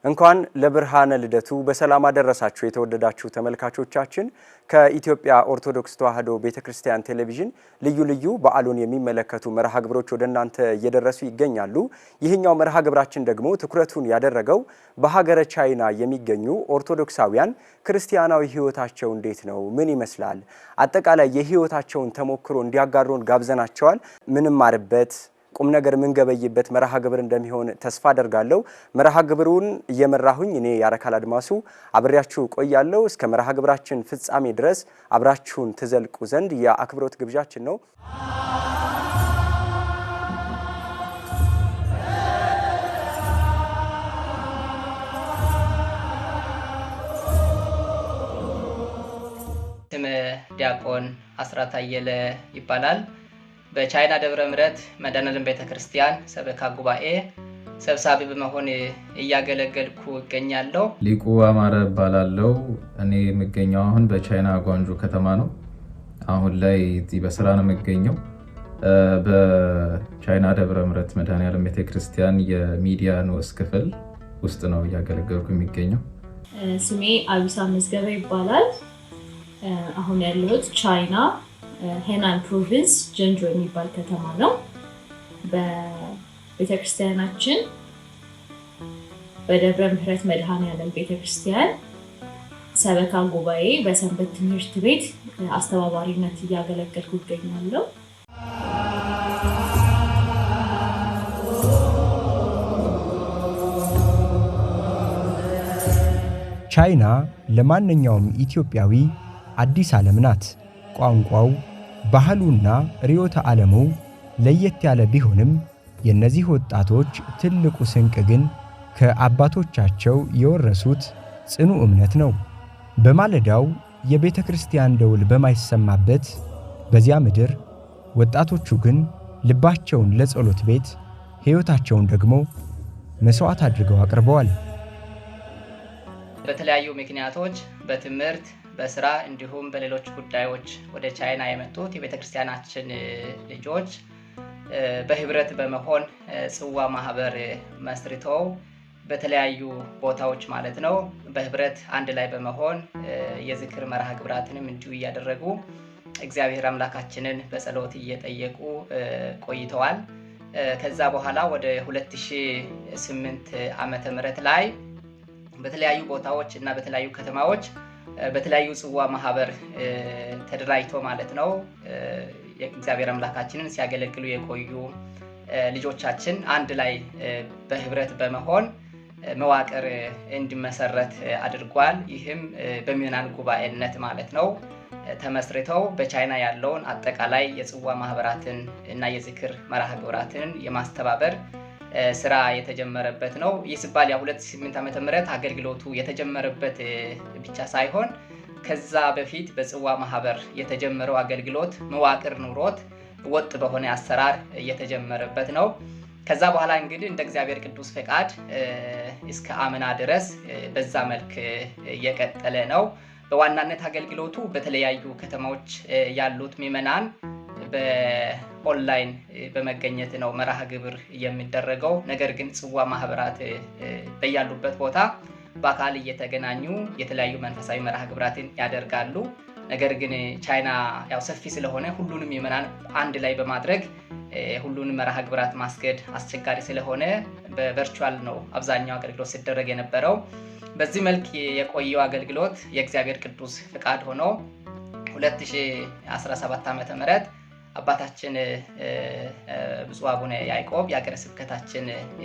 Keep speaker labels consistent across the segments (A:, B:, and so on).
A: እንኳን ለብርሃነ ልደቱ በሰላም አደረሳችሁ የተወደዳችሁ ተመልካቾቻችን። ከኢትዮጵያ ኦርቶዶክስ ተዋሕዶ ቤተክርስቲያን ቴሌቪዥን ልዩ ልዩ በዓሉን የሚመለከቱ መርሃ ግብሮች ወደ እናንተ እየደረሱ ይገኛሉ። ይህኛው መርሃ ግብራችን ደግሞ ትኩረቱን ያደረገው በሀገረ ቻይና የሚገኙ ኦርቶዶክሳውያን ክርስቲያናዊ ሕይወታቸው እንዴት ነው? ምን ይመስላል? አጠቃላይ የሕይወታቸውን ተሞክሮ እንዲያጋሩን ጋብዘናቸዋል። ምንም ማርበት ቁም ነገር ምን ገበይበት መርሃ ግብር እንደሚሆን ተስፋ አደርጋለሁ። መርሃ ግብሩን እየመራሁኝ እኔ ያረካል አድማሱ አብሬያችሁ ቆያለሁ። እስከ መርሃ ግብራችን ፍጻሜ ድረስ አብራችሁን ትዘልቁ ዘንድ የአክብሮት ግብዣችን ነው።
B: ስም ዲያቆን አስራት አየለ ይባላል። በቻይና ደብረ ምሕረት መድኃኔዓለም ቤተክርስቲያን ሰበካ ጉባኤ ሰብሳቢ በመሆን እያገለገልኩ እገኛለሁ።
C: ሊቁ አማረ እባላለሁ። እኔ የምገኘው አሁን በቻይና ጓንጆ ከተማ ነው። አሁን ላይ እዚህ በስራ ነው የምገኘው። በቻይና ደብረ ምሕረት መድኃኔዓለም ቤተክርስቲያን የሚዲያ ንዑስ ክፍል ውስጥ ነው እያገለገልኩ የሚገኘው።
D: ስሜ አቢሳ መዝገበ ይባላል። አሁን ያለሁት ቻይና ሄናን ፕሮቪንስ ጀንጆ የሚባል ከተማ ነው። በቤተክርስቲያናችን በደብረ ምሕረት መድኃኔዓለም ቤተክርስቲያን ሰበካ ጉባኤ በሰንበት ትምህርት ቤት አስተባባሪነት እያገለገልኩ እገኛለሁ።
E: ቻይና ለማንኛውም ኢትዮጵያዊ አዲስ ዓለም ናት። ቋንቋው፣ ባህሉና ርዕዮተ ዓለሙ ለየት ያለ ቢሆንም የእነዚህ ወጣቶች ትልቁ ስንቅ ግን ከአባቶቻቸው የወረሱት ጽኑ እምነት ነው። በማለዳው የቤተ ክርስቲያን ደውል በማይሰማበት በዚያ ምድር ወጣቶቹ ግን ልባቸውን ለጸሎት ቤት፣ ሕይወታቸውን ደግሞ መሥዋዕት አድርገው አቅርበዋል።
B: በተለያዩ ምክንያቶች በትምህርት በስራ እንዲሁም በሌሎች ጉዳዮች ወደ ቻይና የመጡት የቤተክርስቲያናችን ልጆች በህብረት በመሆን ጽዋ ማህበር መስርተው በተለያዩ ቦታዎች ማለት ነው በህብረት አንድ ላይ በመሆን የዝክር መርሃ ግብራትንም እንዲሁ እያደረጉ እግዚአብሔር አምላካችንን በጸሎት እየጠየቁ ቆይተዋል። ከዛ በኋላ ወደ 2008 ዓመተ ምህረት ላይ በተለያዩ ቦታዎች እና በተለያዩ ከተማዎች በተለያዩ ጽዋ ማህበር ተደራጅቶ ማለት ነው የእግዚአብሔር አምላካችንን ሲያገለግሉ የቆዩ ልጆቻችን አንድ ላይ በህብረት በመሆን መዋቅር እንዲመሰረት አድርጓል። ይህም በምዕመናን ጉባኤነት ማለት ነው ተመስርተው በቻይና ያለውን አጠቃላይ የጽዋ ማህበራትን እና የዝክር መርሃ ግብራትን የማስተባበር ስራ የተጀመረበት ነው። ይህ ሲባል 2008 ዓመተ ምህረት አገልግሎቱ የተጀመረበት ብቻ ሳይሆን ከዛ በፊት በጽዋ ማህበር የተጀመረው አገልግሎት መዋቅር ኑሮት ወጥ በሆነ አሰራር የተጀመረበት ነው። ከዛ በኋላ እንግዲህ እንደ እግዚአብሔር ቅዱስ ፈቃድ እስከ አምና ድረስ በዛ መልክ እየቀጠለ ነው። በዋናነት አገልግሎቱ በተለያዩ ከተማዎች ያሉት ምዕመናን በኦንላይን በመገኘት ነው መርሃ ግብር የሚደረገው። ነገር ግን ጽዋ ማህበራት በያሉበት ቦታ በአካል እየተገናኙ የተለያዩ መንፈሳዊ መርሃ ግብራትን ያደርጋሉ። ነገር ግን ቻይና ያው ሰፊ ስለሆነ ሁሉንም ምዕመናን አንድ ላይ በማድረግ ሁሉንም መርሃ ግብራት ማስገድ አስቸጋሪ ስለሆነ በቨርቹዋል ነው አብዛኛው አገልግሎት ሲደረግ የነበረው። በዚህ መልክ የቆየው አገልግሎት የእግዚአብሔር ቅዱስ ፍቃድ ሆኖ 2017 ዓመተ ምህረት አባታችን ብፁዕ አቡነ ያዕቆብ የሀገረ ስብከታችን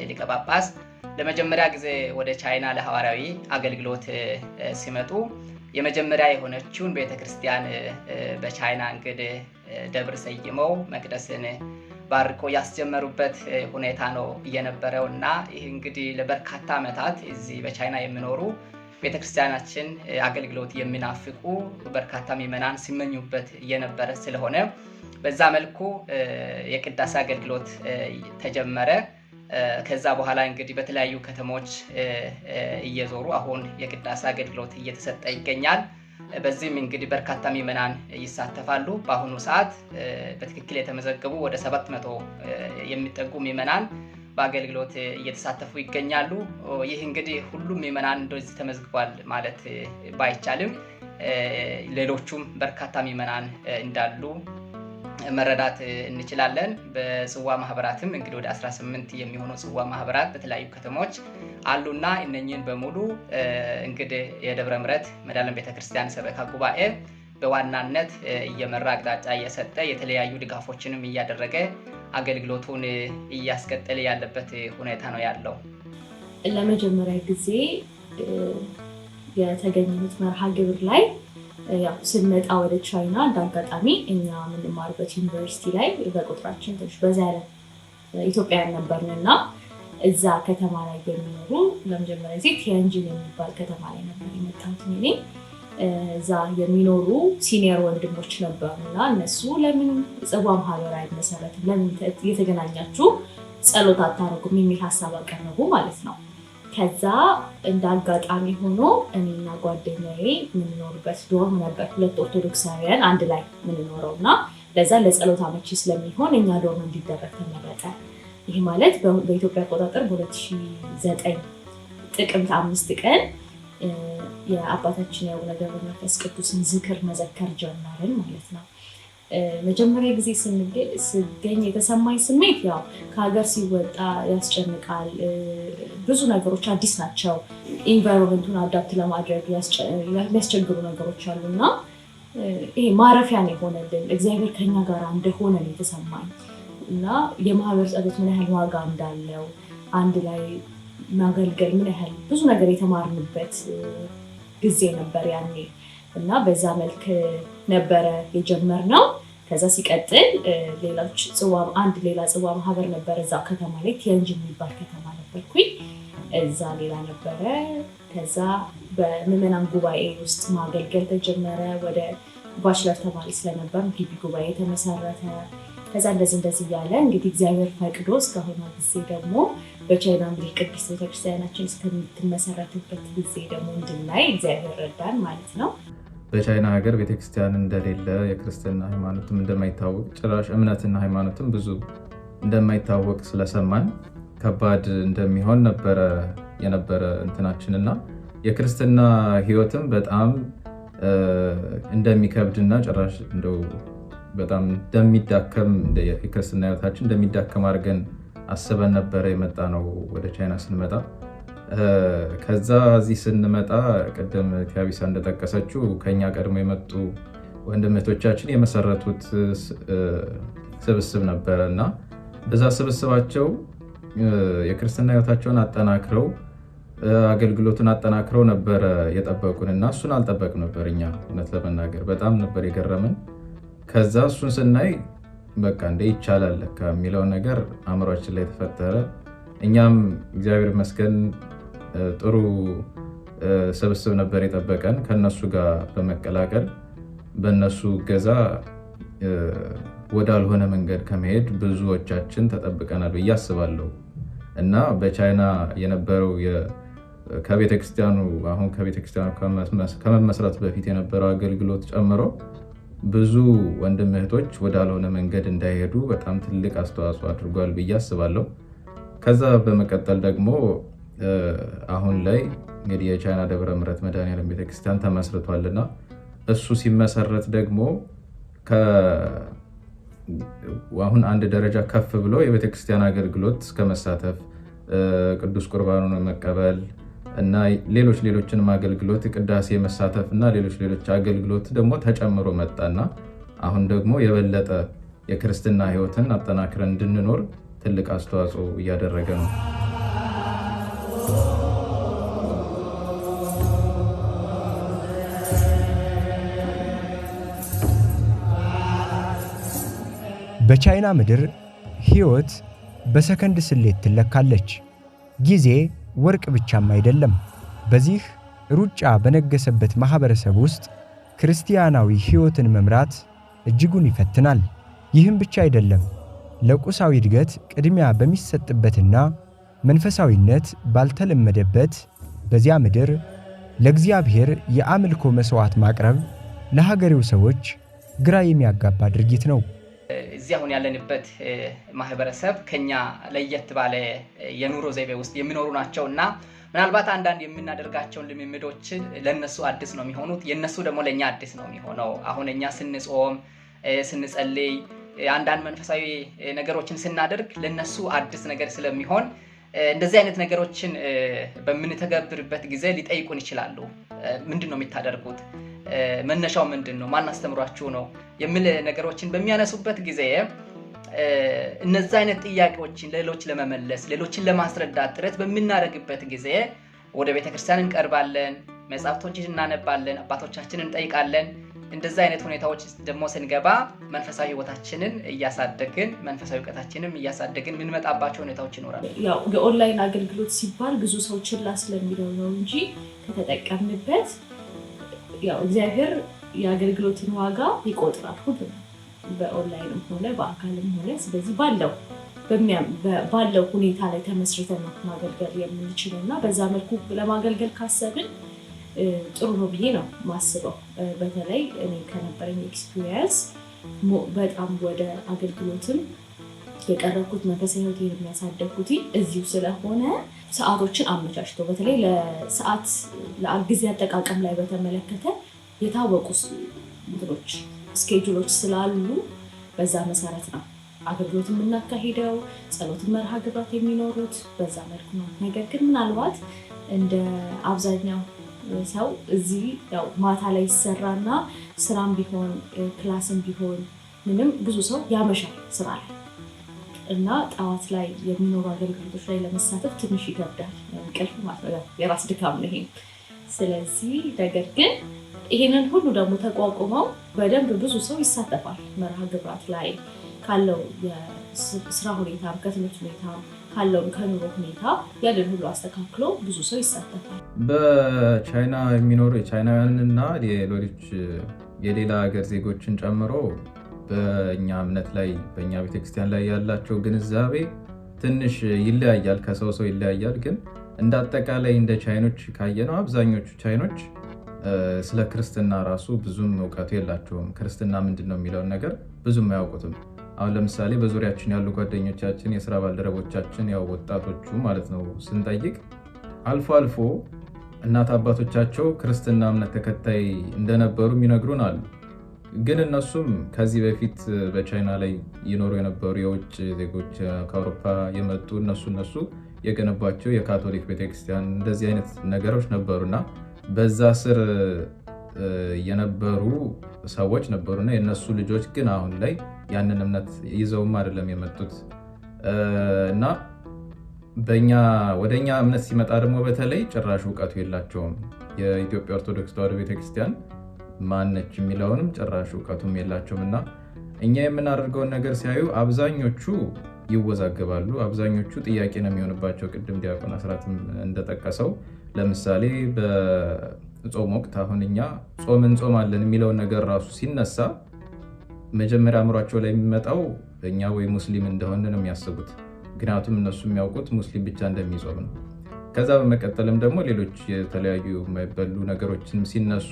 B: ሊቀ ጳጳስ ለመጀመሪያ ጊዜ ወደ ቻይና ለሐዋርያዊ አገልግሎት ሲመጡ የመጀመሪያ የሆነችውን ቤተክርስቲያን በቻይና እንግዲህ ደብር ሰይመው መቅደስን ባርኮ ያስጀመሩበት ሁኔታ ነው የነበረው እና ይህ እንግዲህ ለበርካታ ዓመታት እዚህ በቻይና የሚኖሩ ቤተክርስቲያናችን አገልግሎት የሚናፍቁ በርካታ ምዕመናን ሲመኙበት የነበረ ስለሆነ በዛ መልኩ የቅዳሴ አገልግሎት ተጀመረ። ከዛ በኋላ እንግዲህ በተለያዩ ከተሞች እየዞሩ አሁን የቅዳሴ አገልግሎት እየተሰጠ ይገኛል። በዚህም እንግዲህ በርካታ ምዕመናን ይሳተፋሉ። በአሁኑ ሰዓት በትክክል የተመዘገቡ ወደ 700 የሚጠጉ ምዕመናን በአገልግሎት እየተሳተፉ ይገኛሉ። ይህ እንግዲህ ሁሉም ምዕመናን እንደዚህ ተመዝግቧል ማለት ባይቻልም ሌሎቹም በርካታ ምዕመናን እንዳሉ መረዳት እንችላለን። በጽዋ ማህበራትም እንግዲህ ወደ 18 የሚሆኑ ጽዋ ማህበራት በተለያዩ ከተሞች አሉና እነኚህን በሙሉ እንግዲህ የደብረ ምሕረት መድኃኔዓለም ቤተክርስቲያን ሰበካ ጉባኤ በዋናነት እየመራ አቅጣጫ እየሰጠ የተለያዩ ድጋፎችንም እያደረገ አገልግሎቱን እያስቀጠለ ያለበት ሁኔታ ነው ያለው።
D: ለመጀመሪያ ጊዜ የተገኘሁት መርሃ ግብር ላይ ያው ስንመጣ ወደ ቻይና እንዳጋጣሚ እኛ የምንማርበት ዩኒቨርሲቲ ላይ በቁጥራችን ትንሽ በዛ ያለ ኢትዮጵያውያን ነበርንና እዛ ከተማ ላይ የሚኖሩ ለመጀመሪያ ጊዜ ቲያንጂን የሚባል ከተማ ላይ ነበር የመጣሁት እኔ። እዛ የሚኖሩ ሲኒየር ወንድሞች ነበሩና እነሱ ለምን ጽዋ ማህበር አይመሰረትም፣ ለምን እየተገናኛችሁ ጸሎት አታረጉም የሚል ሀሳብ አቀረቡ ማለት ነው። ከዛ እንደ አጋጣሚ ሆኖ እኔና ጓደኛዬ የምንኖርበት ዶርም ነበር፣ 2 ኦርቶዶክሳውያን አንድ ላይ የምንኖረውና ለዛ ለጸሎት አመቺ ስለሚሆን እኛ ዶርም እንዲደረግ ተመረጠ። ይህ ማለት በኢትዮጵያ አቆጣጠር በ2009 ጥቅምት 5 ቀን የአባታችን የአቡነ ገብረ መንፈስ ቅዱስን ዝክር መዘከር ጀመርን ማለት ነው። መጀመሪያ ጊዜ ስገኝ የተሰማኝ ስሜት ያው ከሀገር ሲወጣ ያስጨንቃል። ብዙ ነገሮች አዲስ ናቸው። ኢንቫይሮንመንቱን አዳፕት ለማድረግ የሚያስቸግሩ ነገሮች አሉና ይሄ ማረፊያ ነው የሆነልን። እግዚአብሔር ከኛ ጋር እንደሆነ ነው የተሰማኝ እና የማህበር ጸሎት ምን ያህል ዋጋ እንዳለው አንድ ላይ ማገልገል ምን ያህል ብዙ ነገር የተማርንበት ጊዜ ነበር ያኔ እና በዛ መልክ ነበረ የጀመርነው። ከዛ ሲቀጥል አንድ ሌላ ጽዋ ማህበር ነበር እዛ ከተማ ላይ ቲያንጂን የሚባል ከተማ ነበርኩኝ። እዛ ሌላ ነበረ። ከዛ በምዕመናን ጉባኤ ውስጥ ማገልገል ተጀመረ። ወደ ባችለር ተማሪ ስለነበር ግቢ ጉባኤ ተመሰረተ። ከዛ እንደዚህ እያለ እንግዲህ እግዚአብሔር ፈቅዶ እስከሆነ ጊዜ ደግሞ በቻይና እንግዲህ ቅድስት ቤተክርስቲያናችን እስከምትመሰረትበት ጊዜ ደግሞ እንድናይ እግዚአብሔር ረዳን ማለት ነው።
C: በቻይና ሀገር ቤተክርስቲያን እንደሌለ የክርስትና ሃይማኖትም እንደማይታወቅ ጭራሽ እምነትና ሃይማኖትም ብዙ እንደማይታወቅ ስለሰማን ከባድ እንደሚሆን የነበረ እንትናችንና የክርስትና ህይወትም በጣም እንደሚከብድና ጭራሽ እንደው በጣም እንደሚዳከም የክርስትና ህይወታችን እንደሚዳከም አድርገን አስበን ነበረ የመጣ ነው ወደ ቻይና ስንመጣ። ከዛ እዚህ ስንመጣ ቅድም ቲያቢሳ እንደጠቀሰችው ከኛ ቀድሞ የመጡ ወንድሞቻችን የመሰረቱት ስብስብ ነበረ እና በዛ ስብስባቸው የክርስትና ህይወታቸውን አጠናክረው አገልግሎቱን አጠናክረው ነበረ የጠበቁን እና እሱን አልጠበቅም ነበር እኛ እውነት ለመናገር በጣም ነበር የገረመን። ከዛ እሱን ስናይ በቃ እንደ ይቻላል ለካ የሚለው ነገር አእምሯችን ላይ ተፈጠረ። እኛም እግዚአብሔር ይመስገን ጥሩ ስብስብ ነበር የጠበቀን። ከነሱ ጋር በመቀላቀል በነሱ ገዛ ወዳልሆነ መንገድ ከመሄድ ብዙዎቻችን ተጠብቀናል ብዬ አስባለሁ እና በቻይና የነበረው ከቤተክርስቲያኑ አሁን ከቤተክርስቲያኑ ከመመስረት በፊት የነበረው አገልግሎት ጨምሮ ብዙ ወንድም እህቶች ወዳልሆነ መንገድ እንዳይሄዱ በጣም ትልቅ አስተዋጽኦ አድርጓል ብዬ አስባለሁ። ከዛ በመቀጠል ደግሞ አሁን ላይ እንግዲህ የቻይና ደብረ ምሕረት መድኃኔዓለም ቤተክርስቲያን ተመስርቷልና እሱ ሲመሰረት ደግሞ አሁን አንድ ደረጃ ከፍ ብሎ የቤተክርስቲያን አገልግሎት እስከመሳተፍ ቅዱስ ቁርባኑን መቀበል እና ሌሎችንም አገልግሎት ቅዳሴ መሳተፍ እና ሌሎች አገልግሎት ደግሞ ተጨምሮ መጣና አሁን ደግሞ የበለጠ የክርስትና ህይወትን አጠናክረን እንድንኖር ትልቅ አስተዋጽኦ እያደረገ ነው።
E: በቻይና ምድር ህይወት በሰከንድ ስሌት ትለካለች። ጊዜ ወርቅ ብቻም አይደለም። በዚህ ሩጫ በነገሰበት ማህበረሰብ ውስጥ ክርስቲያናዊ ህይወትን መምራት እጅጉን ይፈትናል። ይህም ብቻ አይደለም። ለቁሳዊ እድገት ቅድሚያ በሚሰጥበትና መንፈሳዊነት ባልተለመደበት በዚያ ምድር ለእግዚአብሔር የአምልኮ መስዋዕት ማቅረብ ለሀገሬው ሰዎች ግራ የሚያጋባ ድርጊት ነው።
B: እዚህ አሁን ያለንበት ማህበረሰብ ከኛ ለየት ባለ የኑሮ ዘይቤ ውስጥ የሚኖሩ ናቸው እና ምናልባት አንዳንድ የምናደርጋቸውን ልምምዶችን ለነሱ አዲስ ነው የሚሆኑት፣ የነሱ ደግሞ ለኛ አዲስ ነው የሚሆነው። አሁን እኛ ስንጾም፣ ስንጸልይ፣ አንዳንድ መንፈሳዊ ነገሮችን ስናደርግ ለነሱ አዲስ ነገር ስለሚሆን እንደዚህ አይነት ነገሮችን በምንተገብርበት ጊዜ ሊጠይቁን ይችላሉ። ምንድን ነው የምታደርጉት? መነሻው ምንድን ነው? ማን አስተምሯችሁ ነው? የሚል ነገሮችን በሚያነሱበት ጊዜ እነዚህ አይነት ጥያቄዎችን ሌሎች ለመመለስ ሌሎችን ለማስረዳት ጥረት በምናደርግበት ጊዜ ወደ ቤተክርስቲያን እንቀርባለን፣ መጽሐፍቶችን እናነባለን፣ አባቶቻችንን እንጠይቃለን። እንደዚህ አይነት ሁኔታዎች ደግሞ ስንገባ መንፈሳዊ ህይወታችንን እያሳደግን መንፈሳዊ እውቀታችንን እያሳደግን የምንመጣባቸው ሁኔታዎች ይኖራሉ።
D: ያው የኦንላይን አገልግሎት ሲባል ብዙ ሰው ችላ ስለሚለው ነው እንጂ ከተጠቀምንበት ያው እግዚአብሔር የአገልግሎትን ዋጋ ይቆጥራል። ሁሉ በኦንላይንም ሆነ በአካልም ሆነ ስለዚህ ባለው ሁኔታ ላይ ተመስርተን ማገልገል የምንችለው እና በዛ መልኩ ለማገልገል ካሰብን ጥሩ ነው ብዬ ነው ማስበው። በተለይ እኔ ከነበረኝ ኤክስፒሪየንስ በጣም ወደ አገልግሎትም የቀረብኩት መንፈሳዊ ህይወቴን የሚያሳደግኩት እዚሁ ስለሆነ ሰዓቶችን አመቻችቶ በተለይ ለሰዓት ለጊዜ አጠቃቀም ላይ በተመለከተ የታወቁ ስኬጁሎች ስላሉ በዛ መሰረት ነው አገልግሎት የምናካሂደው። ጸሎትን መርሃ ግብራት የሚኖሩት በዛ መልኩ ነው። ነገር ግን ምናልባት እንደ አብዛኛው ሰው እዚህ ያው ማታ ላይ ይሰራና ስራም ቢሆን ክላስም ቢሆን ምንም ብዙ ሰው ያመሻል ስራ ላይ እና ጠዋት ላይ የሚኖሩ አገልግሎቶች ላይ ለመሳተፍ ትንሽ ይከብዳል። እንቅልፍ ማለት ነው፣ የራስ ድካም ነው ይሄ። ስለዚህ ነገር ግን ይሄንን ሁሉ ደግሞ ተቋቁመው በደንብ ብዙ ሰው ይሳተፋል መርሃ ግብራት ላይ ካለው የስራ ሁኔታ ከትምህርት ሁኔታ ካለው ከኑሮ ሁኔታ ያለን ሁሉ አስተካክሎ ብዙ ሰው ይሳተፋል።
C: በቻይና የሚኖሩ የቻይናውያንና ሌሎች የሌላ ሀገር ዜጎችን ጨምሮ በእኛ እምነት ላይ በእኛ ቤተክርስቲያን ላይ ያላቸው ግንዛቤ ትንሽ ይለያያል፣ ከሰው ሰው ይለያያል። ግን እንደ አጠቃላይ እንደ ቻይኖች ካየነው አብዛኞቹ ቻይኖች ስለ ክርስትና ራሱ ብዙም እውቀቱ የላቸውም። ክርስትና ምንድን ነው የሚለውን ነገር ብዙም አያውቁትም። አሁን ለምሳሌ በዙሪያችን ያሉ ጓደኞቻችን፣ የስራ ባልደረቦቻችን፣ ያው ወጣቶቹ ማለት ነው ስንጠይቅ አልፎ አልፎ እናት አባቶቻቸው ክርስትና እምነት ተከታይ እንደነበሩ የሚነግሩን አሉ። ግን እነሱም ከዚህ በፊት በቻይና ላይ ይኖሩ የነበሩ የውጭ ዜጎች ከአውሮፓ የመጡ እነሱ የገነባቸው የካቶሊክ ቤተክርስቲያን እንደዚህ አይነት ነገሮች ነበሩና በዛ ስር የነበሩ ሰዎች ነበሩና የነሱ ልጆች ግን አሁን ላይ ያንን እምነት ይዘውም አይደለም የመጡት እና ወደኛ እምነት ሲመጣ ደግሞ በተለይ ጭራሽ እውቀቱ የላቸውም። የኢትዮጵያ ኦርቶዶክስ ተዋሕዶ ቤተክርስቲያን ማነች የሚለውንም ጭራሽ እውቀቱም የላቸውም እና እኛ የምናደርገውን ነገር ሲያዩ አብዛኞቹ ይወዛገባሉ። አብዛኞቹ ጥያቄ ነው የሚሆንባቸው። ቅድም ዲያቆን አስራትም እንደጠቀሰው ለምሳሌ በጾም ወቅት አሁን እኛ ጾም እንጾማለን የሚለውን ነገር ራሱ ሲነሳ መጀመሪያ አእምሯቸው ላይ የሚመጣው እኛ ወይ ሙስሊም እንደሆነ ነው የሚያስቡት። ምክንያቱም እነሱ የሚያውቁት ሙስሊም ብቻ እንደሚጾም ነው። ከዛ በመቀጠልም ደግሞ ሌሎች የተለያዩ የማይበሉ ነገሮችንም ሲነሱ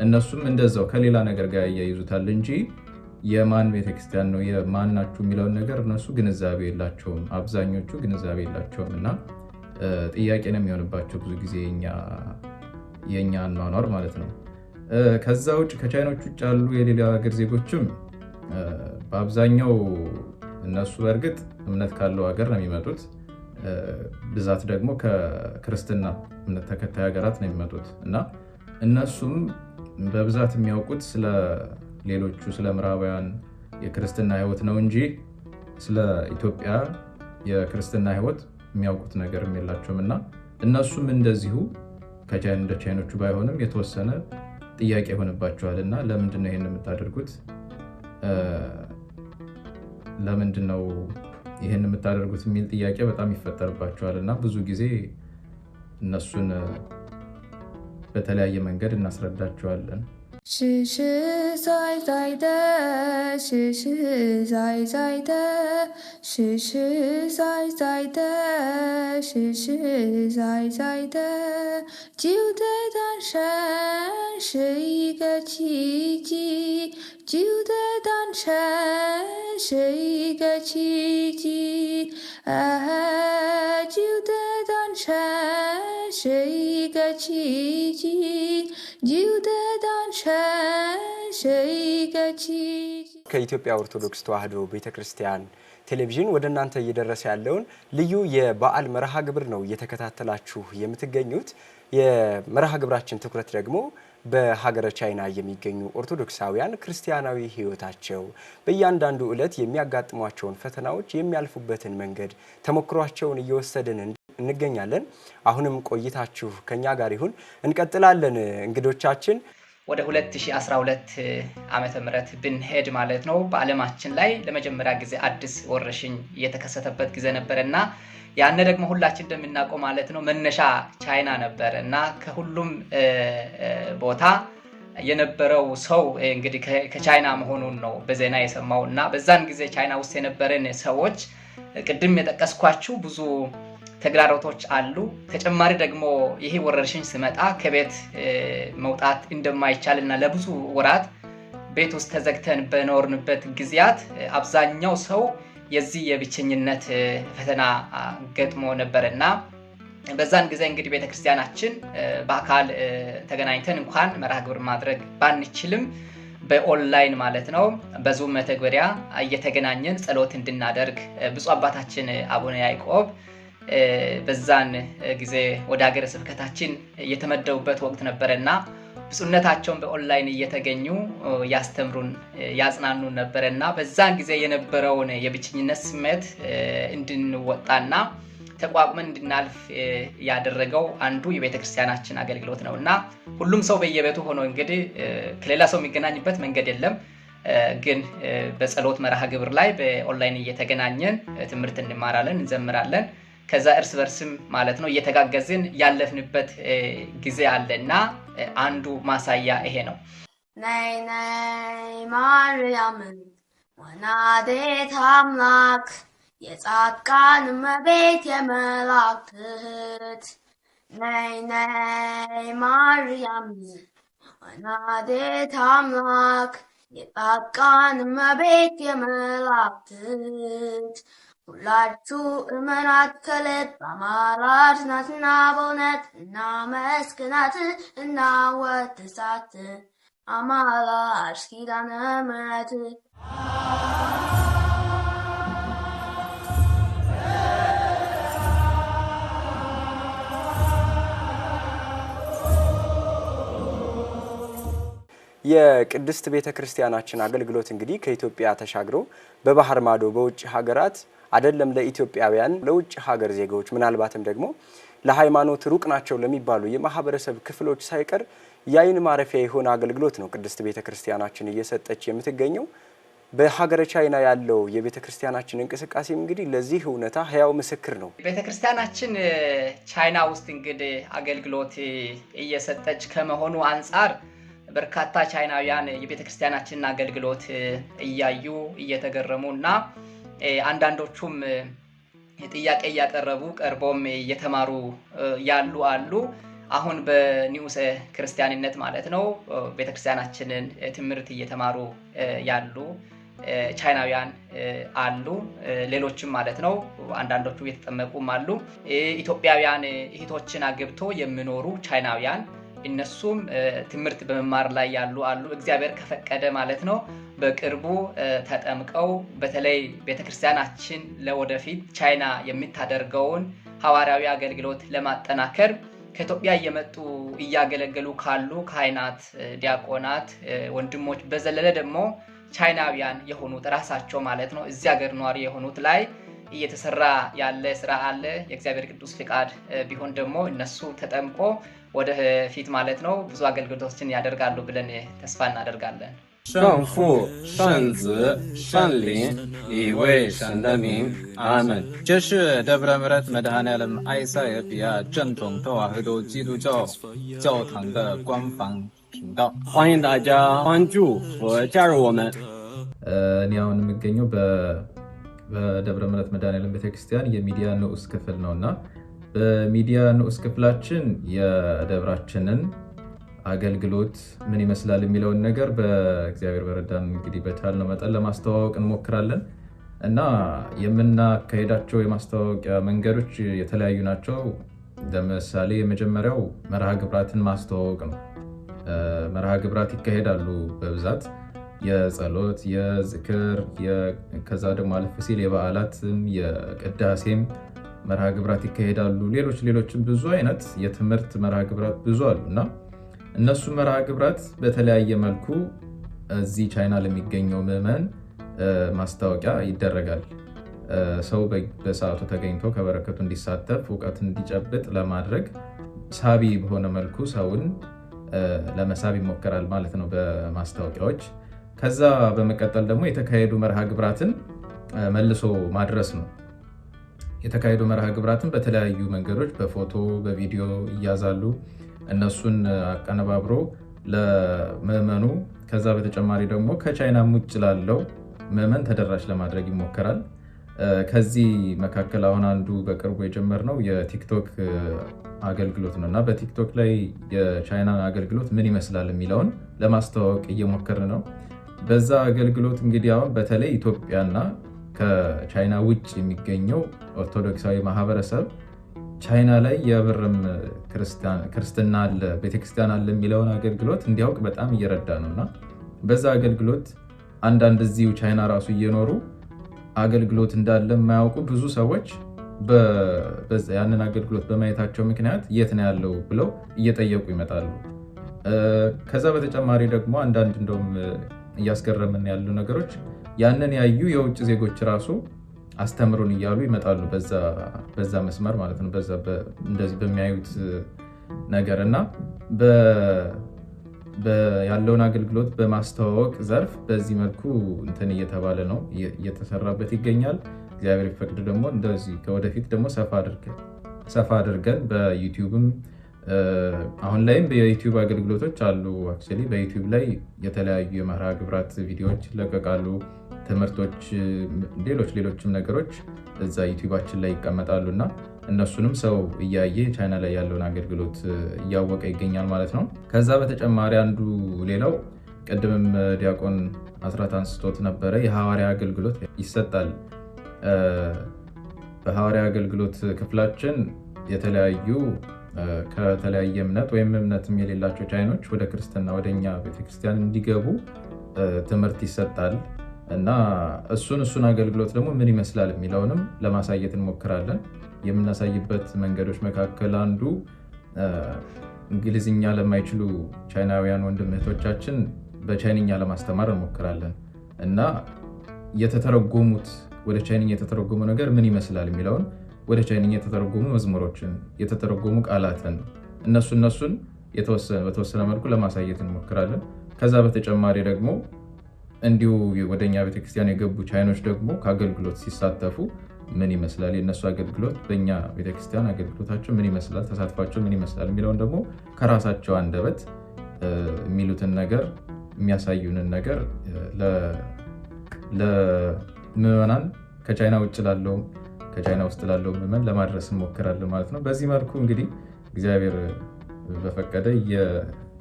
C: እነሱም እንደዛው ከሌላ ነገር ጋር ያያይዙታል እንጂ የማን ቤተክርስቲያን ነው የማን ናችሁ የሚለውን ነገር እነሱ ግንዛቤ የላቸውም። አብዛኞቹ ግንዛቤ የላቸውም እና ጥያቄ ነው የሚሆንባቸው ብዙ ጊዜ የኛ አኗኗር ማለት ነው። ከዛ ውጭ ከቻይኖች ውጭ ያሉ የሌላ ሀገር ዜጎችም በአብዛኛው እነሱ በእርግጥ እምነት ካለው ሀገር ነው የሚመጡት። ብዛት ደግሞ ከክርስትና እምነት ተከታይ ሀገራት ነው የሚመጡት እና እነሱም በብዛት የሚያውቁት ስለ ሌሎቹ ስለ ምዕራባውያን የክርስትና ህይወት ነው እንጂ ስለ ኢትዮጵያ የክርስትና ህይወት የሚያውቁት ነገርም የላቸውም እና እነሱም እንደዚሁ እንደ ቻይኖቹ ባይሆንም የተወሰነ ጥያቄ ይሆንባቸዋል እና ለምንድን ነው ይሄን የምታደርጉት? ለምንድን ነው ይሄን የምታደርጉት የሚል ጥያቄ በጣም ይፈጠርባቸዋል እና ብዙ ጊዜ እነሱን በተለያየ መንገድ እናስረዳቸዋለን።
F: 实实在在的，实实在在的，实实在在的，实实在在的，就在诞生是一个奇迹，就的诞生是一个奇迹，就的诞生是一个奇迹，就的诞生是一个奇迹。
A: ከኢትዮጵያ ኦርቶዶክስ ተዋሕዶ ቤተክርስቲያን ቴሌቪዥን ወደ እናንተ እየደረሰ ያለውን ልዩ የበዓል መርሃ ግብር ነው እየተከታተላችሁ የምትገኙት። የመርሃ ግብራችን ትኩረት ደግሞ በሀገረ ቻይና የሚገኙ ኦርቶዶክሳውያን ክርስቲያናዊ ሕይወታቸው በእያንዳንዱ ዕለት የሚያጋጥሟቸውን ፈተናዎች የሚያልፉበትን መንገድ ተሞክሯቸውን እየወሰድን እንገኛለን። አሁንም ቆይታችሁ ከኛ ጋር ይሁን። እንቀጥላለን። እንግዶቻችን
B: ወደ 2012 ዓመተ ምህረት ብንሄድ ማለት ነው በዓለማችን ላይ ለመጀመሪያ ጊዜ አዲስ ወረርሽኝ የተከሰተበት ጊዜ ነበርና ያነ ደግሞ ሁላችን እንደምናውቀው ማለት ነው መነሻ ቻይና ነበር እና ከሁሉም ቦታ የነበረው ሰው እንግዲህ ከቻይና መሆኑን ነው በዜና የሰማው እና በዛን ጊዜ ቻይና ውስጥ የነበረን ሰዎች ቅድም የጠቀስኳችሁ ብዙ ተግዳሮቶች አሉ። ተጨማሪ ደግሞ ይሄ ወረርሽኝ ሲመጣ ከቤት መውጣት እንደማይቻልና ለብዙ ወራት ቤት ውስጥ ተዘግተን በኖርንበት ጊዜያት አብዛኛው ሰው የዚህ የብቸኝነት ፈተና ገጥሞ ነበርና በዛን ጊዜ እንግዲህ ቤተክርስቲያናችን በአካል ተገናኝተን እንኳን መርሃ ግብር ማድረግ ባንችልም በኦንላይን ማለት ነው በዙም መተግበሪያ እየተገናኘን ጸሎት እንድናደርግ ብፁዕ አባታችን አቡነ ያዕቆብ በዛን ጊዜ ወደ ሀገረ ስብከታችን የተመደቡበት ወቅት ነበርና ብፁዕነታቸውን በኦንላይን እየተገኙ ያስተምሩን ያጽናኑን ነበርና በዛን ጊዜ የነበረውን የብቸኝነት ስሜት እንድንወጣና ተቋቁመን እንድናልፍ ያደረገው አንዱ የቤተክርስቲያናችን አገልግሎት ነውና ሁሉም ሰው በየቤቱ ሆኖ እንግዲህ ከሌላ ሰው የሚገናኝበት መንገድ የለም። ግን በጸሎት መርሃ ግብር ላይ በኦንላይን እየተገናኘን ትምህርት እንማራለን፣ እንዘምራለን። ከዛ እርስ በርስም ማለት ነው እየተጋገዝን ያለፍንበት ጊዜ አለና አንዱ ማሳያ ይሄ ነው።
G: ነይ ነይ ማርያም ወላዲተ አምላክ የጻድቃን እመቤት የመላእክት እህት ነይ ነይ ማርያም ወላዲተ አምላክ የጻድቃን እመቤት የመላእክት እህት ሁላችሁ እመናት ከልብ አማላጅ ናትና በእውነት እናመስግናት እናወድሳት አማላጅ ኪዳነ ምሕረት።
A: የቅድስት ቤተክርስቲያናችን አገልግሎት እንግዲህ ከኢትዮጵያ ተሻግሮ በባህር ማዶ በውጭ ሀገራት አይደለም ለኢትዮጵያውያን ለውጭ ሀገር ዜጎች ምናልባትም ደግሞ ለሃይማኖት ሩቅ ናቸው ለሚባሉ የማህበረሰብ ክፍሎች ሳይቀር ያይን ማረፊያ የሆነ አገልግሎት ነው ቅድስት ቤተክርስቲያናችን እየሰጠች የምትገኘው። በሀገረ ቻይና ያለው የቤተክርስቲያናችን እንቅስቃሴ እንግዲህ ለዚህ እውነታ ህያው ምስክር ነው።
B: ቤተክርስቲያናችን ቻይና ውስጥ እንግዲህ አገልግሎት እየሰጠች ከመሆኑ አንፃር በርካታ ቻይናውያን የቤተክርስቲያናችንን አገልግሎት እያዩ እየተገረሙና አንዳንዶቹም ጥያቄ እያቀረቡ ቀርቦም እየተማሩ ያሉ አሉ። አሁን በኒውስ ክርስቲያንነት ማለት ነው ቤተክርስቲያናችንን ትምህርት እየተማሩ ያሉ ቻይናውያን አሉ። ሌሎችም ማለት ነው አንዳንዶቹ እየተጠመቁም አሉ። ኢትዮጵያውያን እህቶችን አግብቶ የሚኖሩ ቻይናውያን እነሱም ትምህርት በመማር ላይ ያሉ አሉ። እግዚአብሔር ከፈቀደ ማለት ነው በቅርቡ ተጠምቀው በተለይ ቤተክርስቲያናችን ለወደፊት ቻይና የምታደርገውን ሐዋርያዊ አገልግሎት ለማጠናከር ከኢትዮጵያ እየመጡ እያገለገሉ ካሉ ካህናት፣ ዲያቆናት ወንድሞች በዘለለ ደግሞ ቻይናውያን የሆኑት ራሳቸው ማለት ነው እዚህ ሀገር ኗሪ የሆኑት ላይ እየተሰራ ያለ ስራ አለ። የእግዚአብሔር ቅዱስ ፍቃድ ቢሆን ደግሞ እነሱ ተጠምቆ ወደ ፊት ማለት ነው ብዙ አገልግሎቶችን ያደርጋሉ ብለን ተስፋ እናደርጋለን።
H: 圣父、圣子、圣灵，以为神的名，阿门。这是德布拉姆拉马达哈内勒埃塞俄比亚正统特瓦赫多基督教教堂的官方频道，欢迎大家关注和加入我们。
C: እኔ አሁን የምገኘው በደብረ ምሕረት መድኃኔዓለም ቤተክርስቲያን የሚዲያ ንዑስ ክፍል ነውና በሚዲያ ንዑስ ክፍላችን የደብራችንን አገልግሎት ምን ይመስላል የሚለውን ነገር በእግዚአብሔር በረዳን እንግዲህ በቻልነው መጠን ለማስተዋወቅ እንሞክራለን እና የምናካሄዳቸው የማስተዋወቂያ መንገዶች የተለያዩ ናቸው። ለምሳሌ የመጀመሪያው መርሃ ግብራትን ማስተዋወቅ ነው። መርሃ ግብራት ይካሄዳሉ በብዛት የጸሎት፣ የዝክር፣ ከዛ ደግሞ አለፍ ሲል የበዓላትም የቅዳሴም መርሃ ግብራት ይካሄዳሉ። ሌሎችም ብዙ አይነት የትምህርት መርሃ ግብራት ብዙ አሉ እና እነሱ መርሃ ግብራት በተለያየ መልኩ እዚህ ቻይና ለሚገኘው ምዕመን ማስታወቂያ ይደረጋል። ሰው በሰዓቱ ተገኝቶ ከበረከቱ እንዲሳተፍ እውቀት እንዲጨብጥ ለማድረግ ሳቢ በሆነ መልኩ ሰውን ለመሳብ ይሞከራል ማለት ነው በማስታወቂያዎች። ከዛ በመቀጠል ደግሞ የተካሄዱ መርሃ ግብራትን መልሶ ማድረስ ነው። የተካሄዱ መርሃ ግብራትን በተለያዩ መንገዶች በፎቶ በቪዲዮ ይያዛሉ። እነሱን አቀነባብሮ ለምዕመኑ ከዛ በተጨማሪ ደግሞ ከቻይና ውጭ ላለው ምዕመን ተደራሽ ለማድረግ ይሞከራል። ከዚህ መካከል አሁን አንዱ በቅርቡ የጀመርነው የቲክቶክ አገልግሎት ነው እና በቲክቶክ ላይ የቻይና አገልግሎት ምን ይመስላል የሚለውን ለማስተዋወቅ እየሞከርን ነው። በዛ አገልግሎት እንግዲህ አሁን በተለይ ኢትዮጵያና ከቻይና ውጭ የሚገኘው ኦርቶዶክሳዊ ማህበረሰብ ቻይና ላይ የብርም ክርስትና አለ፣ ቤተክርስቲያን አለ የሚለውን አገልግሎት እንዲያውቅ በጣም እየረዳ ነው እና በዛ አገልግሎት አንዳንድ እዚሁ ቻይና ራሱ እየኖሩ አገልግሎት እንዳለ የማያውቁ ብዙ ሰዎች ያንን አገልግሎት በማየታቸው ምክንያት የት ነው ያለው ብለው እየጠየቁ ይመጣሉ። ከዛ በተጨማሪ ደግሞ አንዳንድ እንደውም እያስገረምን ያሉ ነገሮች ያንን ያዩ የውጭ ዜጎች ራሱ አስተምሩን እያሉ ይመጣሉ። በዛ መስመር ማለት ነው፣ እንደዚህ በሚያዩት ነገር እና ያለውን አገልግሎት በማስተዋወቅ ዘርፍ በዚህ መልኩ እንትን እየተባለ ነው፣ እየተሰራበት ይገኛል። እግዚአብሔር ይፈቅድ ደግሞ እንደዚህ ከወደፊት ደግሞ ሰፋ አድርገን በዩቲዩብም አሁን ላይም የዩቲዩብ አገልግሎቶች አሉ። አክቹዋሊ በዩቲዩብ ላይ የተለያዩ የመርሃ ግብራት ቪዲዮዎች ይለቀቃሉ፣ ትምህርቶች፣ ሌሎችም ነገሮች እዛ ዩቲዩባችን ላይ ይቀመጣሉ እና እነሱንም ሰው እያየ ቻይና ላይ ያለውን አገልግሎት እያወቀ ይገኛል ማለት ነው። ከዛ በተጨማሪ አንዱ ሌላው ቅድምም ዲያቆን አስራት አንስቶት ነበረ፣ የሐዋርያ አገልግሎት ይሰጣል። በሐዋርያ አገልግሎት ክፍላችን የተለያዩ ከተለያየ እምነት ወይም እምነትም የሌላቸው ቻይኖች ወደ ክርስትና ወደኛ ቤተክርስቲያን እንዲገቡ ትምህርት ይሰጣል እና እሱን አገልግሎት ደግሞ ምን ይመስላል የሚለውንም ለማሳየት እንሞክራለን። የምናሳይበት መንገዶች መካከል አንዱ እንግሊዝኛ ለማይችሉ ቻይናውያን ወንድም እህቶቻችን በቻይንኛ ለማስተማር እንሞክራለን እና ወደ ቻይንኛ የተተረጎሙ ነገር ምን ይመስላል የሚለውን ወደ ቻይንኛ የተተረጎሙ መዝሙሮችን፣ የተተረጎሙ ቃላትን እነሱን በተወሰነ መልኩ ለማሳየት እንሞክራለን። ከዛ በተጨማሪ ደግሞ እንዲሁ ወደኛ ቤተክርስቲያን የገቡ ቻይኖች ደግሞ ከአገልግሎት ሲሳተፉ ምን ይመስላል የእነሱ አገልግሎት፣ በእኛ ቤተክርስቲያን አገልግሎታቸው ምን ይመስላል፣ ተሳትፏቸው ምን ይመስላል የሚለውን ደግሞ ከራሳቸው አንደበት የሚሉትን ነገር የሚያሳዩንን ነገር ለምዕመናን ከቻይና ውጭ ላለው ከቻይና ውስጥ ላለው ምዕመን ለማድረስ እንሞክራለን ማለት ነው። በዚህ መልኩ እንግዲህ እግዚአብሔር በፈቀደ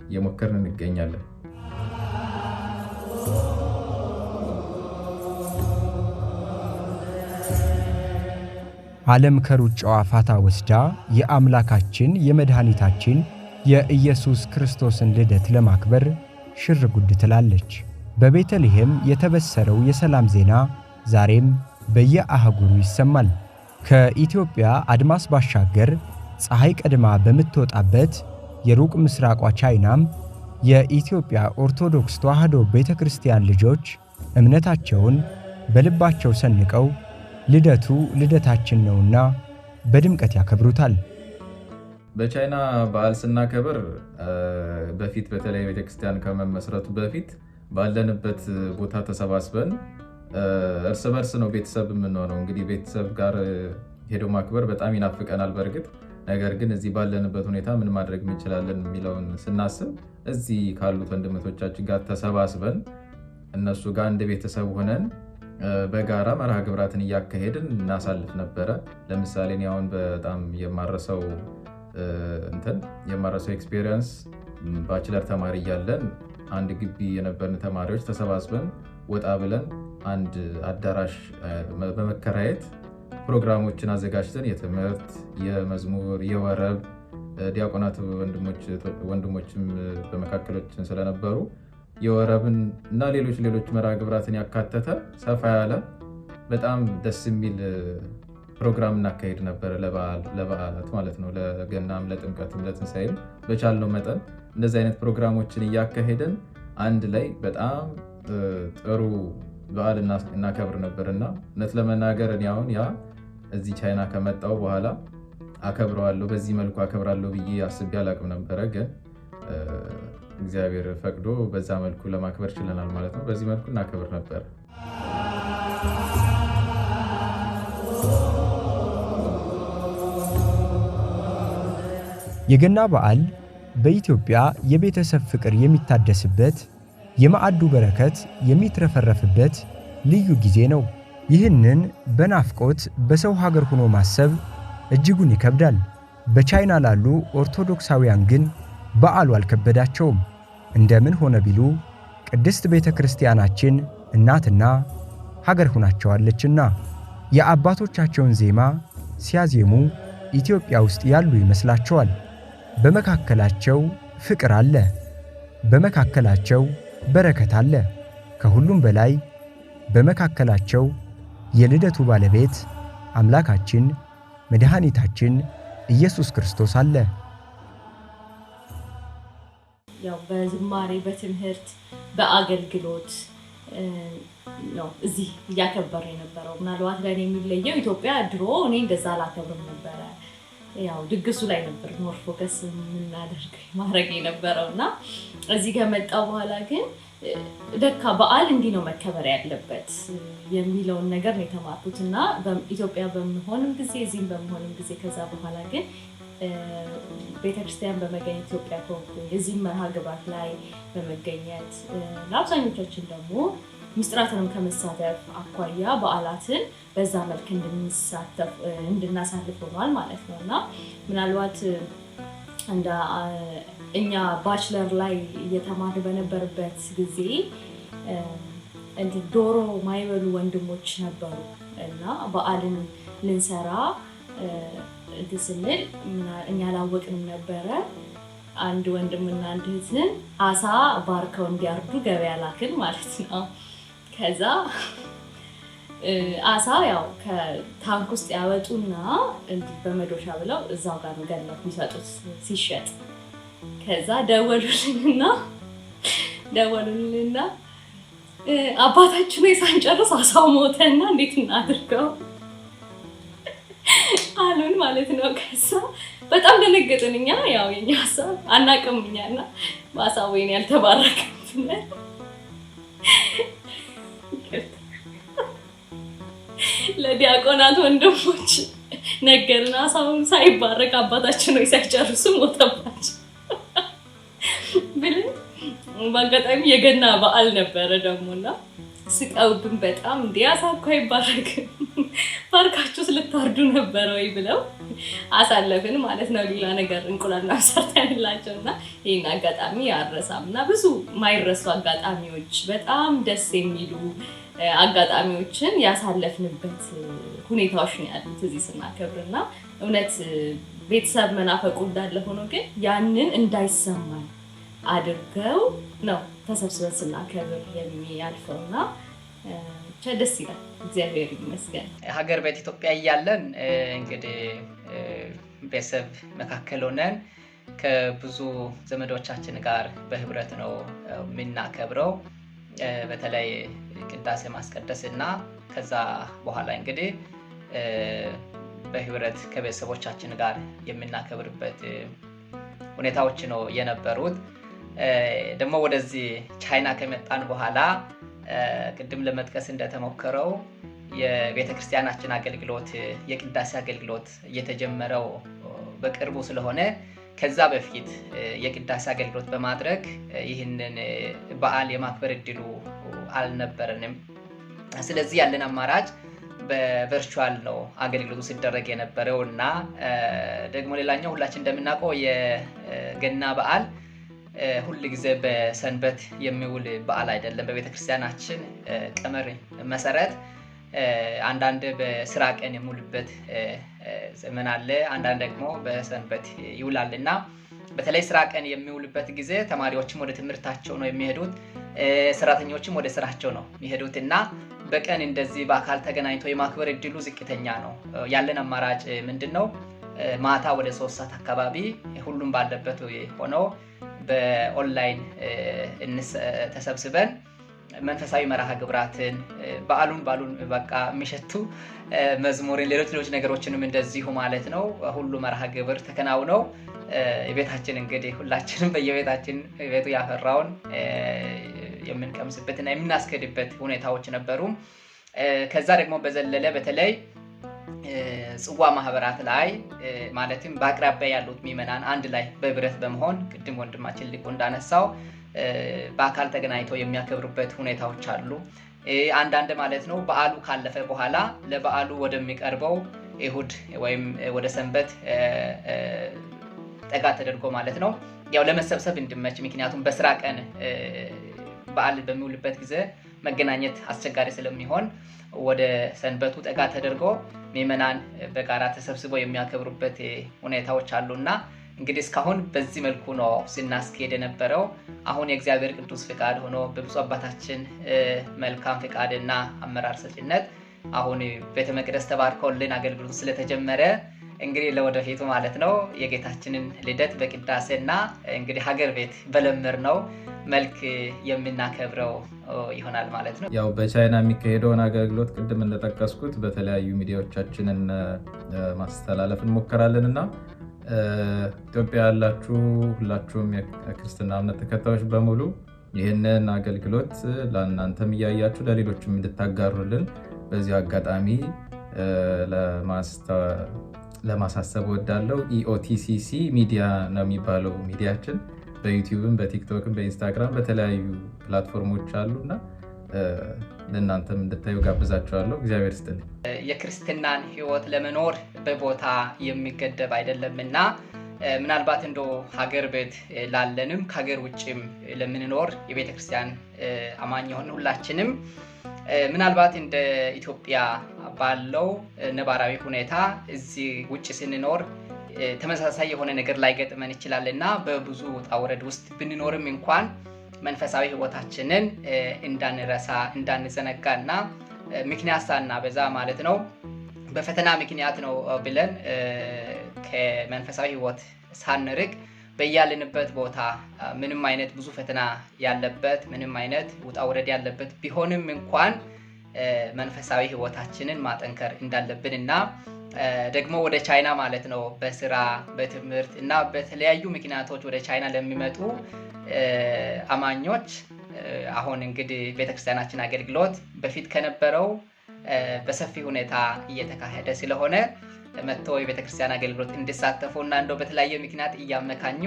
C: እየሞከርን እንገኛለን።
E: ዓለም ከሩጫዋ ፋታ ወስዳ የአምላካችን የመድኃኒታችን የኢየሱስ ክርስቶስን ልደት ለማክበር ሽር ጉድ ትላለች። በቤተልሔም የተበሰረው የሰላም ዜና ዛሬም በየአህጉሩ ይሰማል። ከኢትዮጵያ አድማስ ባሻገር ፀሐይ ቀድማ በምትወጣበት የሩቅ ምስራቋ ቻይናም የኢትዮጵያ ኦርቶዶክስ ተዋሕዶ ቤተ ክርስቲያን ልጆች እምነታቸውን በልባቸው ሰንቀው ልደቱ ልደታችን ነውና በድምቀት ያከብሩታል።
C: በቻይና በዓል ስናከብር በፊት በተለይ ቤተክርስቲያን ከመመስረቱ በፊት ባለንበት ቦታ ተሰባስበን እርስ በርስ ነው ቤተሰብ የምንሆነው። እንግዲህ ቤተሰብ ጋር ሄዶ ማክበር በጣም ይናፍቀናል በእርግጥ። ነገር ግን እዚህ ባለንበት ሁኔታ ምን ማድረግ እንችላለን የሚለውን ስናስብ እዚህ ካሉት ወንድሞቻችን ጋር ተሰባስበን እነሱ ጋር አንድ ቤተሰብ ሆነን በጋራ መርሃ ግብራትን እያካሄድን እናሳልፍ ነበረ። ለምሳሌ እኔ አሁን በጣም የማረሰው ኤክስፔሪየንስ ባችለር ተማሪ እያለን አንድ ግቢ የነበርን ተማሪዎች ተሰባስበን ወጣ ብለን አንድ አዳራሽ በመከራየት ፕሮግራሞችን አዘጋጅተን የትምህርት፣ የመዝሙር፣ የወረብ ዲያቆናት ወንድሞችም በመካከላችን ስለነበሩ የወረብን እና ሌሎች መርሃ ግብራትን ያካተተ ሰፋ ያለ በጣም ደስ የሚል ፕሮግራም እናካሄድ ነበር። ለበዓላት ማለት ነው። ለገናም፣ ለጥምቀትም፣ ለትንሳኤም በቻልነው መጠን እንደዚህ አይነት ፕሮግራሞችን እያካሄደን አንድ ላይ በጣም ጥሩ በዓል እናከብር ነበርና እውነት ለመናገር እኔ አሁን ያ እዚህ ቻይና ከመጣሁ በኋላ አከብረዋለሁ፣ በዚህ መልኩ አከብራለሁ ብዬ አስቤ አላቅም ነበረ። ግን እግዚአብሔር ፈቅዶ በዛ መልኩ ለማክበር ችለናል ማለት ነው። በዚህ መልኩ እናከብር ነበር።
E: የገና በዓል በኢትዮጵያ የቤተሰብ ፍቅር የሚታደስበት፣ የማዕዱ በረከት የሚትረፈረፍበት ልዩ ጊዜ ነው። ይህንን በናፍቆት በሰው ሀገር ሆኖ ማሰብ እጅጉን ይከብዳል። በቻይና ላሉ ኦርቶዶክሳውያን ግን በዓሉ አልከበዳቸውም። እንደምን ሆነ ቢሉ ቅድስት ቤተ ክርስቲያናችን እናትና ሀገር ሆናቸዋለችና የአባቶቻቸውን ዜማ ሲያዜሙ ኢትዮጵያ ውስጥ ያሉ ይመስላቸዋል። በመካከላቸው ፍቅር አለ፣ በመካከላቸው በረከት አለ። ከሁሉም በላይ በመካከላቸው የልደቱ ባለቤት አምላካችን መድኃኒታችን ኢየሱስ ክርስቶስ አለ።
D: ያው በዝማሬ፣ በትምህርት፣ በአገልግሎት ነው እዚህ እያከበረ የነበረው። ምናልባት ለእኔ የሚለየው ኢትዮጵያ ድሮ እኔ እንደዛ አላከብርም ነበረ። ያው ድግሱ ላይ ነበር ሞር ፎከስ ማድረግ የነበረው እና እዚህ ከመጣሁ በኋላ ግን ደካ በዓል እንዲህ ነው መከበር ያለበት የሚለውን ነገር ነው የተማርኩት እና ኢትዮጵያ በመሆንም ጊዜ እዚህም በመሆንም ጊዜ ከዛ በኋላ ግን ቤተክርስቲያን በመገኘት ኢትዮጵያ ከሆንኩኝ እዚህም መርሃ ግብራት ላይ በመገኘት ለአብዛኞቻችን ደግሞ ምስጢራትንም ከመሳተፍ አኳያ በዓላትን በዛ መልክ እንድናሳልፍ ሆኗል ማለት ነው እና ምናልባት እንደ እኛ ባችለር ላይ እየተማር በነበርበት ጊዜ ዶሮ ማይበሉ ወንድሞች ነበሩ እና በዓልን ልንሰራ ስንል እኛ አላወቅንም ነበረ። አንድ ወንድምና አንድ እህትን አሳ ባርከው እንዲያርዱ ገበያ ላክን ማለት ነው። ከዛ አሳ ያው ከታንክ ውስጥ ያወጡና በመዶሻ ብለው እዛው ጋር ነው ገለው የሚሰጡት ሲሸጥ። ከዛ ደወሉልንና አባታችን ወይ ሳንጨርስ አሳው ሞተና እንዴት እናድርገው አሉን ማለት ነው። ከዛ በጣም ደነገጥን እኛ። ያው የኛ ሀሳብ አናውቅም እኛና በአሳው ወይን ያልተባረከን ለዲያቆናት ወንድሞች ነገርና አሳውን ሳይባረክ አባታችን ወይ ሳይጨርሱ ሞተባቸው ብለን በአጋጣሚ የገና በዓል ነበረ ደሞና ስቀውብን በጣም እንዲያሳ እኮ አይባረክም ባርካችሁ ስለታርዱ ነበር ወይ ብለው አሳለፍን ማለት ነው። ሌላ ነገር እንቁላልና ሰርተንላቸውና ይሄን አጋጣሚ ያረሳምና ብዙ ማይረሱ አጋጣሚዎች በጣም ደስ የሚሉ አጋጣሚዎችን ያሳለፍንበት ሁኔታዎች ነው ያሉት እዚህ ስናከብርና እውነት ቤተሰብ መናፈቁ እንዳለ ሆኖ ግን ያንን እንዳይሰማን አድርገው ነው ተሰብስበን ስናከብር የሚያልፈውና ደስ ይላል። እግዚአብሔር ይመስገን።
B: ሀገር ቤት ኢትዮጵያ እያለን እንግዲህ ቤተሰብ መካከል ሆነን ከብዙ ዘመዶቻችን ጋር በህብረት ነው የምናከብረው። በተለይ ቅዳሴ ማስቀደስና ከዛ በኋላ እንግዲህ በህብረት ከቤተሰቦቻችን ጋር የምናከብርበት ሁኔታዎች ነው የነበሩት። ደግሞ ወደዚህ ቻይና ከመጣን በኋላ ቅድም ለመጥቀስ እንደተሞከረው የቤተክርስቲያናችን አገልግሎት የቅዳሴ አገልግሎት እየተጀመረው በቅርቡ ስለሆነ ከዛ በፊት የቅዳሴ አገልግሎት በማድረግ ይህንን በዓል የማክበር እድሉ አልነበረንም። ስለዚህ ያለን አማራጭ በቨርቹዋል ነው አገልግሎቱ ሲደረግ የነበረው እና ደግሞ ሌላኛው ሁላችን እንደምናውቀው የገና በዓል ሁል ጊዜ በሰንበት የሚውል በዓል አይደለም። በቤተክርስቲያናችን ቀመር መሰረት አንዳንድ በስራ ቀን የሚውልበት ዘመን አለ፣ አንዳንድ ደግሞ በሰንበት ይውላልና በተለይ ስራ ቀን የሚውልበት ጊዜ ተማሪዎችም ወደ ትምህርታቸው ነው የሚሄዱት፣ ሰራተኞችም ወደ ስራቸው ነው የሚሄዱትና በቀን እንደዚህ በአካል ተገናኝቶ የማክበር እድሉ ዝቅተኛ ነው። ያለን አማራጭ ምንድነው? ማታ ወደ 3 ሰዓት አካባቢ ሁሉም ባለበት ሆነው በኦንላይን ተሰብስበን መንፈሳዊ መርሃ ግብራትን በዓሉን በቃ የሚሸቱ መዝሙርን ሌሎች ነገሮችንም እንደዚሁ ማለት ነው ሁሉ መርሃ ግብር ተከናውነው የቤታችን እንግዲህ ሁላችንም በየቤታችን ቤቱ ያፈራውን የምንቀምስበትና የምናስከድበት ሁኔታዎች ነበሩ። ከዛ ደግሞ በዘለለ በተለይ ጽዋ ማህበራት ላይ ማለትም በአቅራቢያ ያሉት ምዕመናን አንድ ላይ በህብረት በመሆን ቅድም ወንድማችን ሊቁ እንዳነሳው በአካል ተገናኝተው የሚያከብሩበት ሁኔታዎች አሉ። አንዳንድ ማለት ነው በዓሉ ካለፈ በኋላ ለበዓሉ ወደሚቀርበው እሁድ ወይም ወደ ሰንበት ጠጋ ተደርጎ ማለት ነው ያው ለመሰብሰብ እንድመች፣ ምክንያቱም በስራ ቀን በዓል በሚውልበት ጊዜ መገናኘት አስቸጋሪ ስለሚሆን ወደ ሰንበቱ ጠጋ ተደርጎ ምዕመናን በጋራ ተሰብስበው የሚያከብሩበት ሁኔታዎች አሉና እንግዲህ እስካሁን በዚህ መልኩ ነው ስናስኬድ የነበረው። አሁን የእግዚአብሔር ቅዱስ ፍቃድ ሆኖ በብፁዕ አባታችን መልካም ፍቃድና አመራር ሰጭነት አሁን ቤተ መቅደስ ተባርኮልን አገልግሎት ስለተጀመረ እንግዲህ ለወደፊቱ ማለት ነው የጌታችንን ልደት በቅዳሴና እንግዲህ ሀገር ቤት በለመድነው መልክ የምናከብረው ይሆናል ማለት ነው።
C: ያው በቻይና የሚካሄደውን አገልግሎት ቅድም እንደጠቀስኩት በተለያዩ ሚዲያዎቻችንን ማስተላለፍ እንሞክራለንና ኢትዮጵያ ያላችሁ ሁላችሁም የክርስትና እምነት ተከታዮች በሙሉ ይህንን አገልግሎት ለእናንተም እያያችሁ ለሌሎችም እንድታጋሩልን በዚህ አጋጣሚ ለማሳሰብ ወዳለው ኢኦቲሲሲ ሚዲያ ነው የሚባለው ሚዲያችን በዩቲዩብም በቲክቶክም በኢንስታግራም በተለያዩ ፕላትፎርሞች አሉና ለእናንተም እንድታዩ ጋብዛችኋለሁ። እግዚአብሔር ይስጥልኝ።
B: የክርስትናን ሕይወት ለመኖር በቦታ የሚገደብ አይደለምና ምናልባት እንደ ሀገር ቤት ላለንም ከሀገር ውጭም ለምንኖር የቤተ ክርስቲያን አማኝ የሆነ ሁላችንም ምናልባት እንደ ኢትዮጵያ ባለው ነባራዊ ሁኔታ እዚህ ውጭ ስንኖር ተመሳሳይ የሆነ ነገር ላይ ገጥመን ይችላልና በብዙ ውጣ ውረድ ውስጥ ብንኖርም እንኳን መንፈሳዊ ሕይወታችንን እንዳንረሳ እንዳንዘነጋና ምክንያት ሳናበዛ ማለት ነው በፈተና ምክንያት ነው ብለን ከመንፈሳዊ ሕይወት ሳንርቅ በያልንበት ቦታ ምንም አይነት ብዙ ፈተና ያለበት ምንም አይነት ውጣ ውረድ ያለበት ቢሆንም እንኳን መንፈሳዊ ሕይወታችንን ማጠንከር እንዳለብንና ደግሞ ወደ ቻይና ማለት ነው በስራ በትምህርት እና በተለያዩ ምክንያቶች ወደ ቻይና ለሚመጡ አማኞች አሁን እንግዲህ ቤተክርስቲያናችን አገልግሎት በፊት ከነበረው በሰፊ ሁኔታ እየተካሄደ ስለሆነ መጥቶ የቤተክርስቲያን አገልግሎት እንዲሳተፉና እንደው በተለያየ ምክንያት እያመካኙ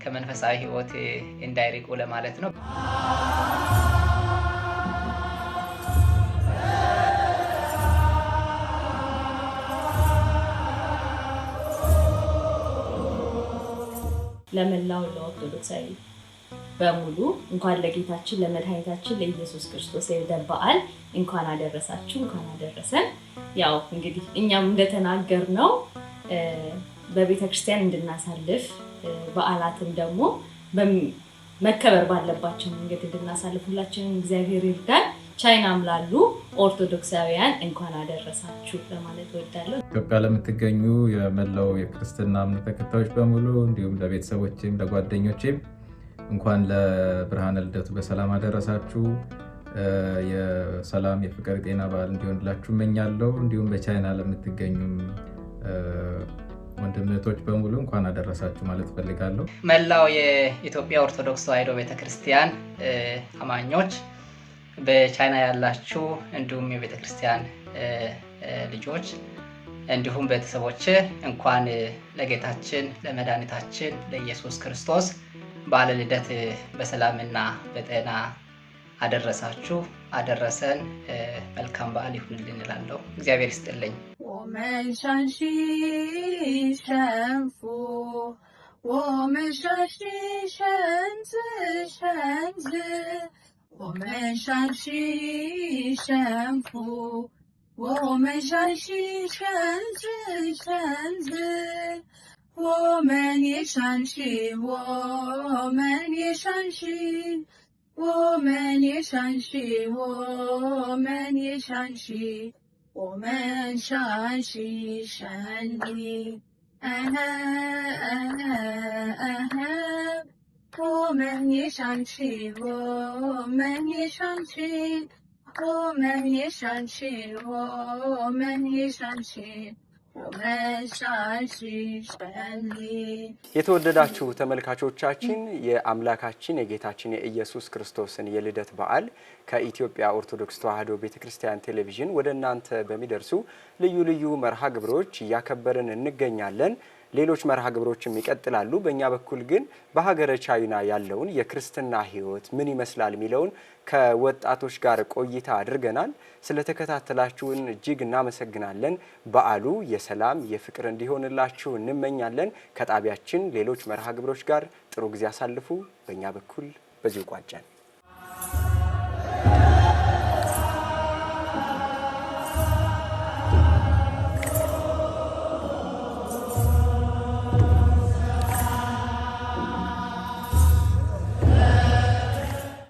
B: ከመንፈሳዊ ሕይወት እንዳይርቁ ለማለት ነው።
D: ለመላው ለኦርቶዶክሳዊ በሙሉ እንኳን ለጌታችን ለመድኃኒታችን ለኢየሱስ ክርስቶስ የልደት በዓል እንኳን አደረሳችሁ፣ እንኳን አደረሰን። ያው እንግዲህ እኛም እንደተናገርነው በቤተ ክርስቲያን እንድናሳልፍ በዓላትን ደግሞ መከበር ባለባቸው መንገድ እንድናሳልፍ ሁላችንም እግዚአብሔር ይርዳን። ቻይናም ላሉ ኦርቶዶክሳውያን እንኳን አደረሳችሁ ለማለት እወዳለሁ።
C: ኢትዮጵያ ለምትገኙ የመላው የክርስትና እምነት ተከታዮች በሙሉ እንዲሁም ለቤተሰቦቼም ለጓደኞቼም እንኳን ለብርሃነ ልደቱ በሰላም አደረሳችሁ። የሰላም የፍቅር ጤና በዓል እንዲሆንላችሁ እመኛለሁ። እንዲሁም በቻይና ለምትገኙም ወንድም እህቶች በሙሉ እንኳን አደረሳችሁ ማለት ፈልጋለሁ።
B: መላው የኢትዮጵያ ኦርቶዶክስ ተዋሕዶ ቤተክርስቲያን አማኞች በቻይና ያላችሁ እንዲሁም የቤተ ክርስቲያን ልጆች እንዲሁም ቤተሰቦች እንኳን ለጌታችን ለመድኃኒታችን ለኢየሱስ ክርስቶስ በዓለ ልደት በሰላምና በጤና አደረሳችሁ አደረሰን። መልካም በዓል ይሁንልን እላለሁ። እግዚአብሔር ይስጥልኝ።
F: 我们山西山子山子，我们山西山福，我们山西山子山子，我们也山西，我们也山西，我们也山西，我们也山西，我们山西山里。我们也上去，我们也上去，我们也上去，我们也上去，我们山西山里。
A: የተወደዳችሁ ተመልካቾቻችን የአምላካችን የጌታችን የኢየሱስ ክርስቶስን የልደት በዓል ከኢትዮጵያ ኦርቶዶክስ ተዋሕዶ ቤተክርስቲያን ቴሌቪዥን ወደ እናንተ በሚደርሱ ልዩ ልዩ መርሃ ግብሮች ያከበርን እንገኛለን። ሌሎች መርሃ ግብሮችም ይቀጥላሉ። በእኛ በኩል ግን በሀገረ ቻይና ያለውን የክርስትና ሕይወት ምን ይመስላል ሚለውን ከወጣቶች ጋር ቆይታ አድርገናል። ስለተከታተላችሁን እጅግ እናመሰግናለን። በዓሉ የሰላም የፍቅር እንዲሆንላችሁ እንመኛለን። ከጣቢያችን ሌሎች መርሃ ግብሮች ጋር ጥሩ ጊዜ አሳልፉ። በእኛ በኩል በዚሁ ቋጨን።